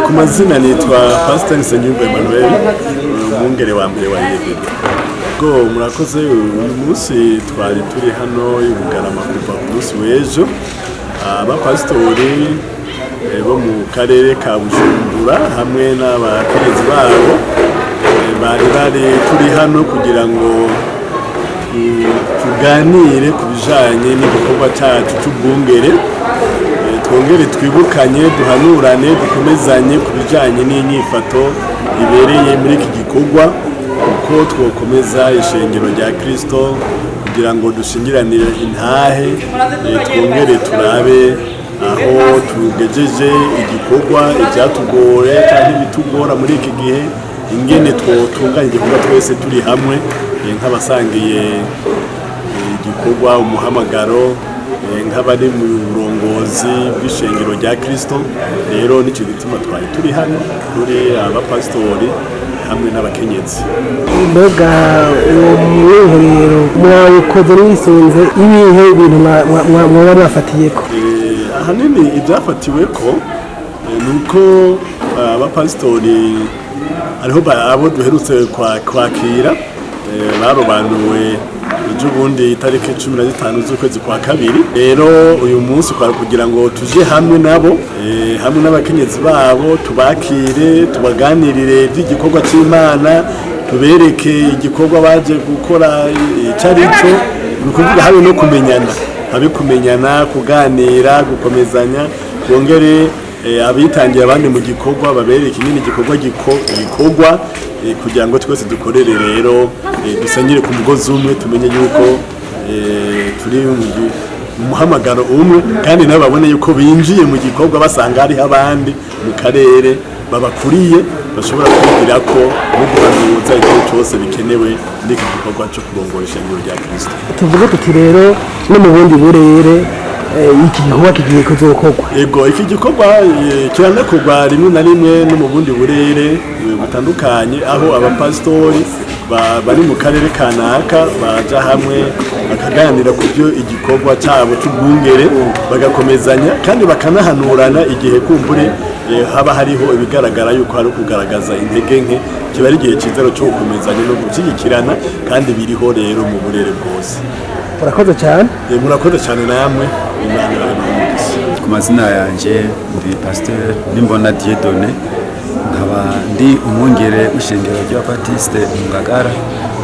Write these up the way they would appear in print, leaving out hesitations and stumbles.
ku mazina nitwa Pastor Senyumva Emmanuel, umwungere wa mbere wa Umwiherero. Go murakoze, uyu munsi twari turi hano i Bugarama kuva ku munsi w'ejo. Abapasitori bo mu karere ka Bujumbura hamwe n'abakenyezi babo bari turi hano kugira ngo tuganire ku bijanye n'igikorwa cyacu cy'ubwungere, twongere twibukanye, duhanurane, dukomezanye ku bijanye n'inyifato ibereye muri iki gikorwa, uko twokomeza ishengero rya Kristo kugira ngo dushingiranire intahe, twongere turabe aho tugejeje igikorwa, ibyatugore cyangwa ibitugora muri iki gihe, ingene twotunganya igikorwa twese turi hamwe nk'abasangiye igikorwa, umuhamagaro, nk'abari mu burongozi bw'ishengero rya Kristo. Rero nicyo gituma twari turi hano, turi abapasitori hamwe n'abakenyezi. Mbega uwo mwiherero mwawukoze mwisunze ibihe ibintu mwaba mwafatiyeko? Ahanini ibyafatiweko ni uko abapasitori ariho abo duherutse kwakira barobanuwe ejo bundi itariki 15 z'ukwezi kwa kabiri. Rero uyu munsi kwari kugira ngo tuje hamwe nabo, hamwe n'abakenyezi babo, tubakire, tubaganirire by'igikorwa cy'Imana, tubereke igikorwa baje gukora icarico, nukuvuga habe no kumenyana, kuganira, gukomezanya, kongere abitangiye abandi mu gikorwa babereke nyine igikorwa gikorwa kugira ngo twese dukorere. Rero dusanyire ku mugozi umwe, tumenye yuko turi mu muhamagaro umwe, kandi nabo babone yuko binjiye mu gikorwa basanga hariho abandi mu karere babakuriye bashobora kugira ko no guhanuza igihe cyose bikenewe n'iki gikorwa cyo kurongora ishengero rya Kristo. Tuvuge tuti rero no mu bundi burere iki gikorwa kigiye kuzokorwa. Ego, iki gikorwa kiranakorwa rimwe na rimwe no mu bundi burere butandukanye, aho abapasitori bari mu karere kanaka baja hamwe bakaganira ku byo igikorwa cyabo cy'ubwungere, bagakomezanya kandi bakanahanurana igihe kumbure haba hariho ibigaragara yuko hari kugaragaza intege nke. Kiba ari igihe cyizero cyo gukomezanya no gushyigikirana, kandi biriho rero mu burere bwose. Murakoze cyane. Murakoze cyane namwe. Imana ibahe. Ku mazina yanje ndi Pasteur Nimbona Dieudonné, nkaba ndi umwungere w'ishengero ry'Ababatiste mu Ngagara,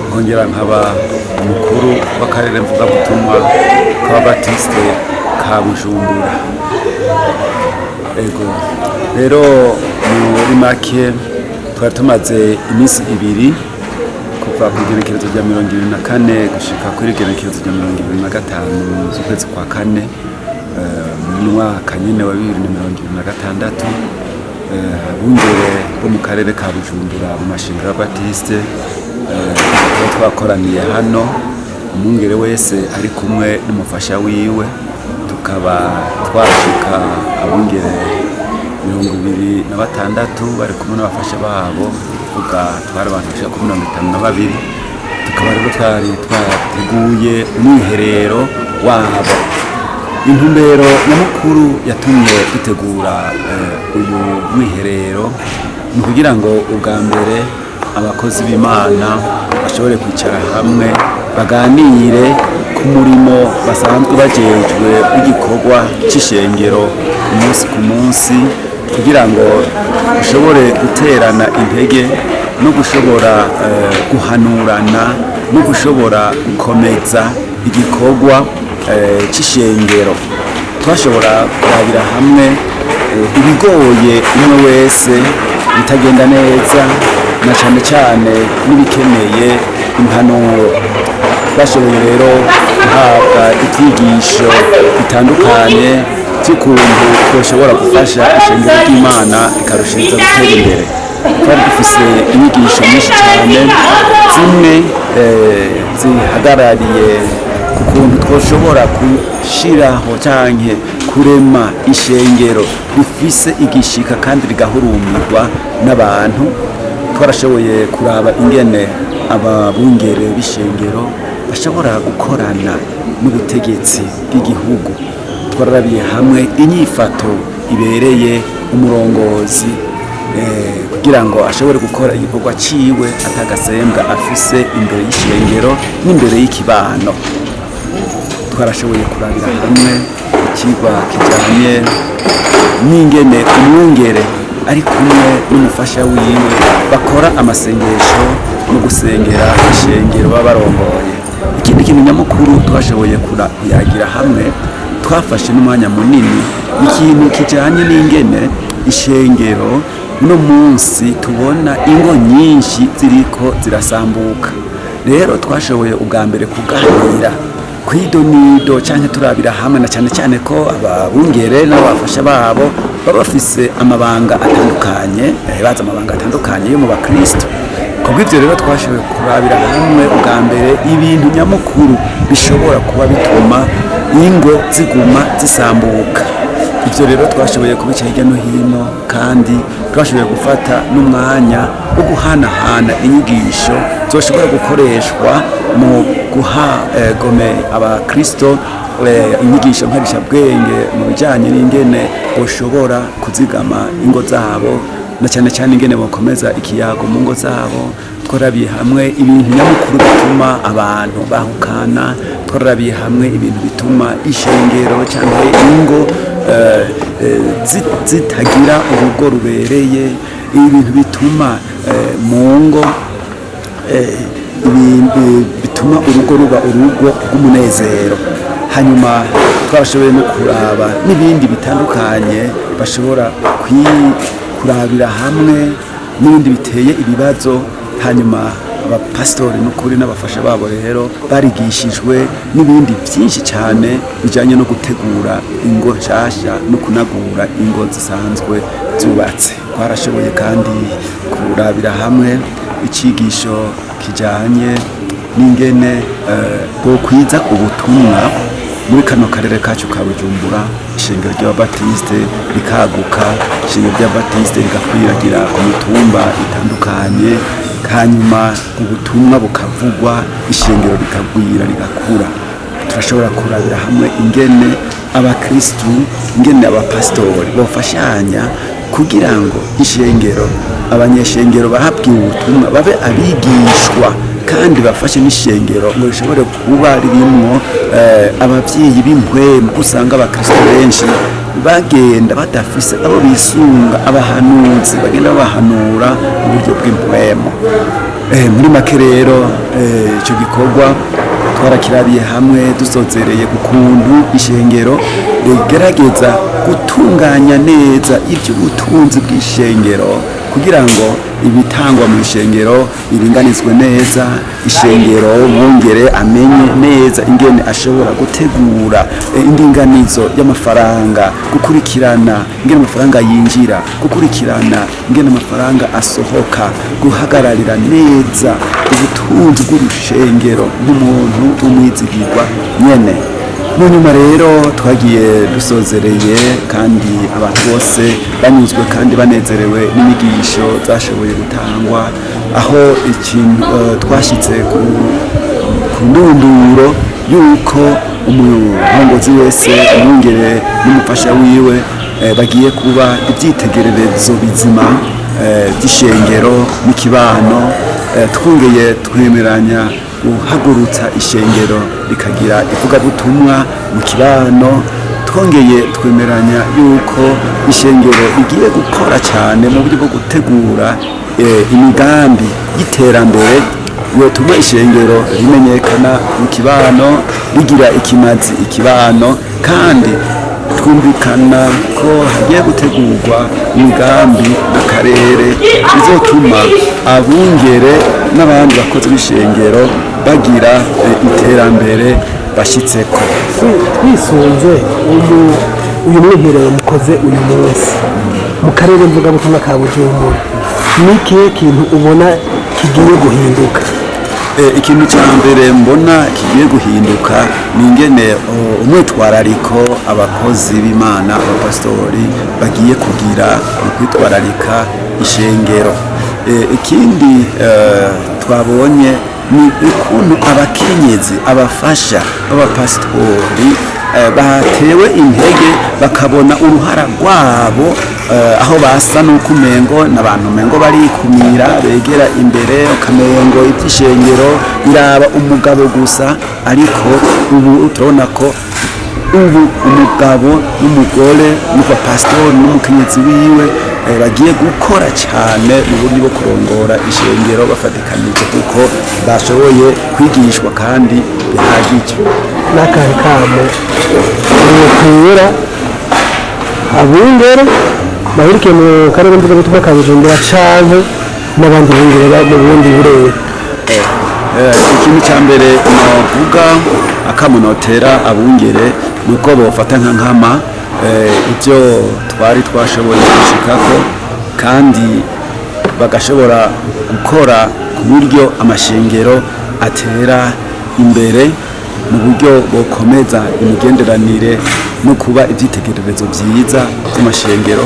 nkongera nkaba umukuru w'Akarere mvugabutumwa k'Ababatiste ka Bujumbura. Ego rero muri make twari tumaze iminsi ibiri kuva ku igenekerezo rya 24 gushika kuri igenekerezo rya 25 z'ukwezi kwa kane mu mwaka nyine wa 2026. Abungere bo mu karere ka Bujumbura mu mashengero y'Ababatiste twakoraniye hano, umwungere wese ari kumwe n'umufasha wiwe, tukaba twashika abungere 26 bari kumwe n'abafasha babo, kuvuga twari abantu bashika kuri 52. Tukaba rero twari twateguye umwiherero wabo. Intumbero nyamukuru yatumye dutegura uyu mwiherero ni kugira ngo ubwa mbere abakozi b'Imana bashobore kwicara hamwe baganire ku murimo basanzwe bajejwe w'igikorwa cy'ishengero ku munsi, kugira ngo ushobore guterana intege no gushobora guhanurana no gushobora gukomeza igikorwa cy'ishengero. Twashobora kurabira hamwe ibigoye umwe wese, bitagenda neza, na cyane cyane n'ibikeneye impanuro. Bashoboye rero guhabwa ibyigisho bitandukanye by'ukuntu twashobora gufasha ishengero ry'Imana rikarushiriza gutera imbere. Twari dufise inyigisho nyinshi cyane, zimwe zihagarariye ukuntu twoshobora gushiraho canke kurema ishengero rifise igishika kandi rigahurumirwa n'abantu. Twarashoboye kuraba ingene ababungere b'ishengero bashobora gukorana n'ubutegetsi bw'igihugu. Twarabiye hamwe inyifato ibereye umurongozi kugira ngo ashobore gukora igikorwa ciwe atagasembwa afise imbere y'ishengero n'imbere y'ikibano. Twarashoboye kurabira hamwe ikigwa kijanye n'ingene umwungere ari kumwe n'umufasha wiwe bakora amasengesho no gusengera ishengero baba barongoye. Ikindi kintu nyamukuru twashoboye kuyagira hamwe, twafashe n'umwanya munini ikintu kijanye n'ingene ishengero no munsi tubona ingo nyinshi ziriko zirasambuka. Rero twashoboye ubwa mbere kuganira kwidonido canke turabira hamwe, na cyane cyane ko ababungere n'abafasha babo baba bafise amabanga atandukanye, baza amabanga atandukanye yo mu bakristo. Kubw'ivyo rero twashoboye kurabira hamwe ubwa mbere ibintu nyamukuru bishobora kuba bituma ingo ziguma zisambuka. Ivyo rero twashoboye kubica hirya no hino, kandi twashoboye gufata n'umwanya wo guhanahana inyigisho zoshobora gukoreshwa mu guha gome abakristo inyigisho nkarishabwenge mu bijanye n'ingene boshobora kuzigama ingo zabo, na cyane cyane ingene bokomeza ikiyago mu ngo zabo. Twarabiye hamwe ibintu nyamukuru bituma abantu bahukana, twarabiye hamwe ibintu bituma ishengero cyangwa ingo zitagira urugo rubereye, ibintu bituma mu ngo bituma urugo ruba urugo rw'umunezero. Hanyuma twashoboye no kuraba n'ibindi bitandukanye bashobora kurabira hamwe n'ibindi biteye ibibazo. Hanyuma abapasitori n'ukuri n'abafasha babo rero barigishijwe n'ibindi byinshi cyane bijyanye no gutegura ingo nshasha no kunagura ingo zisanzwe zubatse. Twarashoboye kandi kurabira hamwe icigisho kijyanye n'ingene bokwiza ubutumwa muri kano karere kacu ka Bujumbura. Ishengero ry'ababatiste rikaguka, ishengero ry'ababatiste rigakwiragira ku mitumba itandukanye, hanyuma ubutumwa bukavugwa, ishengero rikagwira rigakura. Turashobora kurabira hamwe ingene abakristu, ingene abapasitori bofashanya kugira ngo ishengero, abanyeshengero bahabwiwe ubutumwa babe abigishwa, kandi bafashe n'ishengero ngo rishobore kuba ririmwo abavyeyi b'impwemu. Usanga abakristo benshi bagenda badafise abo bisunga, abahanuzi bagenda babahanura mu buryo bw'impwemu. Muri make rero ico gikorwa twarakirabiye hamwe dusozereye ku kuntu ishengero rigerageza gutunganya neza ivy'ubutunzi bw'ishengero kugira ngo ibitangwa mu ishengero biringanizwe neza. Ishengero umwungere amenye neza ingene ashobora gutegura indinganizo y'amafaranga, gukurikirana ingene amafaranga yinjira, gukurikirana ingene amafaranga asohoka, guhagararira neza ubutunzi bw'urushengero nk'umuntu umwizigirwa nyene. Mu nyuma rero twagiye dusozereye, kandi abantu bose banyuzwe kandi banezerewe n'inyigisho zashoboye gutangwa, aho ikintu twashyitse ku ndunduro y'uko umurongozi wese, umwungere n'umufasha wiwe bagiye kuba ibyitegererezo bizima by'ishengero n'ikibano. Twongeye twemeranya guhagurutsa ishengero rikagira ivugabutumwa mu kibano. Twongeye twemeranya yuko ishengero rigiye gukora cyane mu buryo bwo gutegura imigambi y'iterambere yotuma ishengero rimenyekana mu kibano, rigira ikimazi ikibano, kandi twumvikana ko hagiye gutegurwa imigambi n'akarere izotuma abungere n'abandi bakozi b'ishengero bagira iterambere bashyitseko. Twisunze uyu mwiherero mukoze uyu munsi mu karere mvugabutumwa ka Bujumbura, ni ikihe kintu ubona kigiye guhinduka? Ikintu cya mbere mbona kigiye guhinduka ni ingene umwitwarariko abakozi b'Imana, abapasitori bagiye kugira mu kwitwararika ishengero. Ikindi twabonye ni ukuntu abakenyezi, abafasha b'abapasitori batewe intege bakabona uruhara rwabo aho basa n'uko umengo n'abantu umengo barikumira begera imbere ukamengo iby'ishengero biraba umugabo gusa, ariko ubu turabona ko ubu umugabo n'umugore n'umupasitori n'umukenyezi wiwe bagiye gukora cyane mu buryo bwo kurongora ishengero bafatikanije, kuko bashoboye kwigishwa kandi bihagije. n'akahe kamo ukwira abungere bahurikiye mu karere mvugabutumwa ka Bujumbura canke n'abandi bungere mu bundi burere? Ikintu cya mbere novuga akamunotera abungere nuko bofata nka nkama ibyo twari twashoboye gushikako, kandi bagashobora gukora ku buryo amashengero atera imbere mu buryo bokomeza imigenderanire no kuba ibyitegererezo byiza by'amashengero,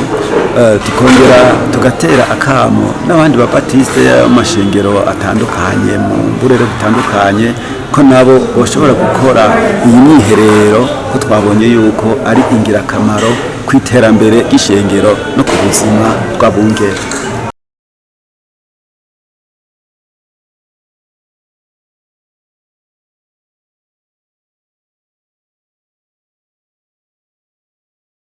tukongera tugatera akamo n'abandi babatiste y'amashengero atandukanye mu burere butandukanye ko nabo bashobora gukora iyi myiherero, ko twabonye yuko ari ingirakamaro ku iterambere ry'ishengero no ku buzima bw'abungere.